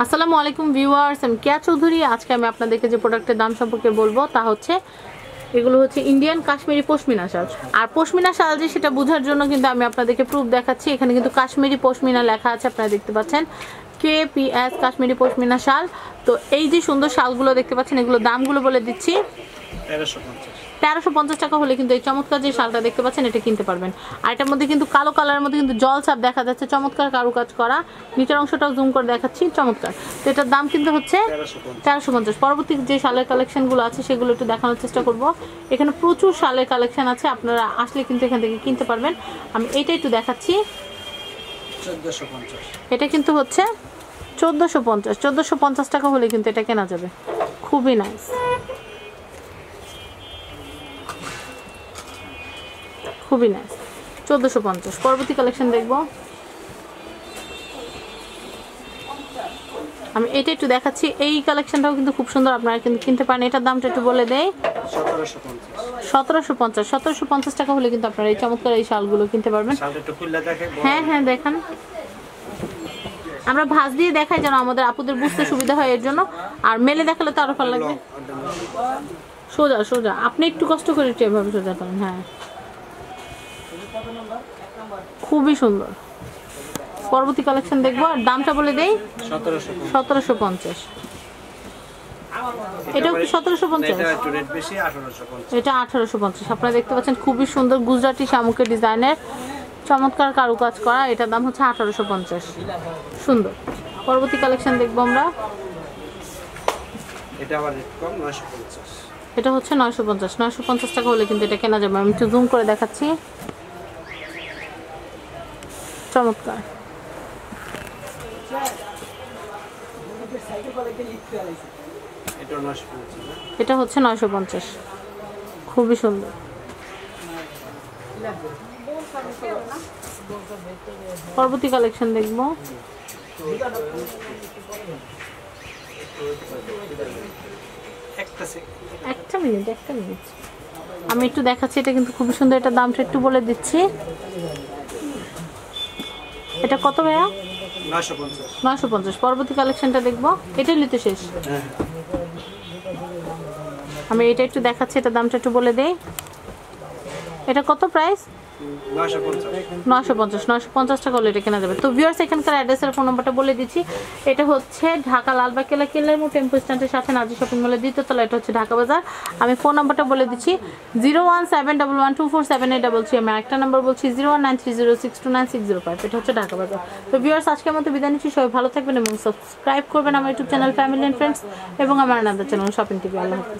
আসসালামু আলাইকুম ভিউয়ার্স, আমি কেয়া চৌধুরী। আজকে আমি আপনাদেরকে যে প্রোডাক্টের দাম সম্পর্কে বলবো তা হচ্ছে এগুলো হচ্ছে ইন্ডিয়ান কাশ্মীরি পশমিনা শাল। আর পশমিনা শাল যে সেটা বোঝার জন্য কিন্তু আমি আপনাদেরকে প্রুফ দেখাচ্ছি। এখানে কিন্তু কাশ্মীরি পশমিনা লেখা আছে, আপনারা দেখতে পাচ্ছেন KPS কাশ্মীরি পশমিনা শাল। তো এই যে সুন্দর শালগুলো দেখতে পাচ্ছেন, এগুলো দামগুলো বলে দিচ্ছি। 1350 টাকা হলে কিন্তু এই চমৎকার যে শালটা দেখতে পাচ্ছেন এটা কিনতে পারবেন। আর এটার মধ্যে কিন্তু কালো কালারের মধ্যে কিন্তু জল ছাপ দেখা যাচ্ছে, চমৎকার কারুকাজ করা। নিচের অংশটাও জুম করে দেখাচ্ছি, চমৎকার। তো এটার দাম কিন্তু হচ্ছে 1350। পরবর্তী যে শালের কালেকশনগুলো আছে সেগুলো একটু দেখানোর চেষ্টা করব। এখানে প্রচুর শালের কালেকশন আছে, আপনারা আসলে কিন্তু এখান থেকে কিনতে পারবেন। আমি এইটা একটু দেখাচ্ছি। 1450 এটা কিন্তু হচ্ছে 1450 টাকা হলে কিন্তু এটা কেনা যাবে। খুবই নাইস, খুবই নাইস। 1450। পরবর্তী কালেকশন দেখবো। আমি এটা একটু দেখাচ্ছি। এই কালেকশনটাও কিন্তু খুব সুন্দর, আপনারা কিন্তু কিনতে পারেন। এটার দামটা একটু বলে দেই। 1750 টাকা হলে কিন্তু আপনারা এই চমৎকার এই শালগুলো কিনতে পারবেন। হ্যাঁ হ্যাঁ দেখান, আমরা ভাঁজ দিয়ে দেখাই যেন আমাদের আপুদের বুঝতে সুবিধা হয়, এর জন্য। আর মেলে দেখালে তো আরো ভালো লাগবে। সোজা সোজা, আপনি একটু কষ্ট করে একটু এভাবে সোজা করেন। হ্যাঁ, খুবই সুন্দর। পরবর্তী কালেকশন দেখবো। আর দামটা বলে দেই 1750। এটাও কি 1750? এটা 1850। আপনারা দেখতে পাচ্ছেন খুবই সুন্দর গুজরাটি শামুকের ডিজাইনের চমৎকার কারুকাজ করা। এটার দাম হচ্ছে 1850। সুন্দর। পরবর্তী কালেকশন দেখবো আমরা। এটা হচ্ছে 950 টাকা হলে কিন্তু এটা কেনা যাবে। আমি একটু জুম করে দেখাচ্ছি, চমৎকার। এটা হচ্ছে 950, খুবই সুন্দর। পরবর্তী কালেকশন দেখবো। একটা মিনিট আমি একটু দেখাচ্ছি। এটা কিন্তু খুবই সুন্দর। এটা দামটা একটু বলে দিচ্ছি। এটা কত ভাইয়া? 950। পরবর্তী কালেকশনটা দেখবো। এটা নিতে শেষ। আমি এটা একটু দেখাচ্ছি, এটা দামটা একটু বলে দেই। এটা কত প্রাইস? 950 টাকা হলে এটা কেনা যাবে। তো ভিউয়ার্স, এখানকার অ্যাড্রেস আর ফোন নাম্বারটা বলে দিচ্ছি। এটা হচ্ছে ঢাকা লালবাগ কেল্লার মোড় টেম্পো স্ট্যান্ডের সাথে নাজি শপিং মলের দ্বিতীয় তলা। এটা হচ্ছে ঢাকা বাজার। আমি ফোন নাম্বারটা বলে দিচ্ছি 01711247833। আমি আরেকটা নাম্বার বলছি 01930629605। এটা হচ্ছে ঢাকা বাজার। তো ভিউয়ার্স, আজকের মতো বিদায় নিচ্ছি। সবাই ভালো থাকবেন এবং সাবস্ক্রাইব করবেন আমার YouTube channel family and friends এবং আমার আনাদার চ্যানেল শপিং টিভি। আল্লাহ হাফেজ।